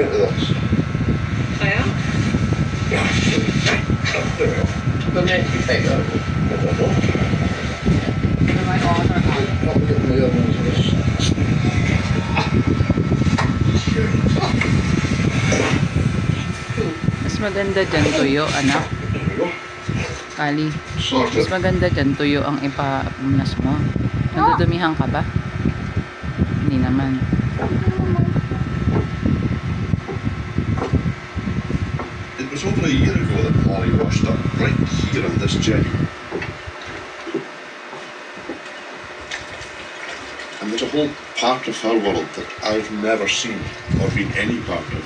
into this. Kaya? Doesn't need to be taken out. I don't know. Ano may on or on? Probably getting the other ones of this. Mas maganda dyan tuyo, anak. There we go. Kali. Mas Sorted. maganda dyan tuyo ang ipapunas mo. Nadudumihan ka ba? Hindi naman. It was over a year ago that Molly washed up right here on this jetty. And there's a whole part of her world that I've never seen or been any part of.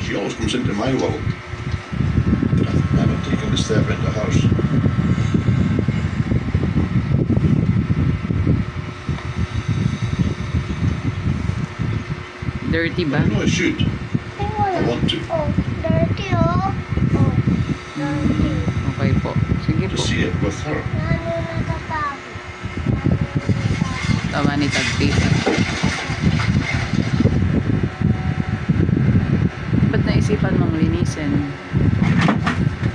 She always comes into my world, but I've never taken a step into hers. Dirty ba? I know I should. I want to. Oh, dirty oh. Oh, dirty. Okay po. Sige To po. see it with her. Lalo natatakot. Tawa ni Tagpi. Ba't naisipan mong linisin?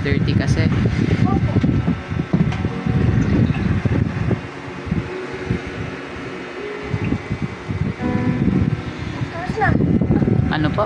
Dirty kasi. Opo. Tapos na. Ano po?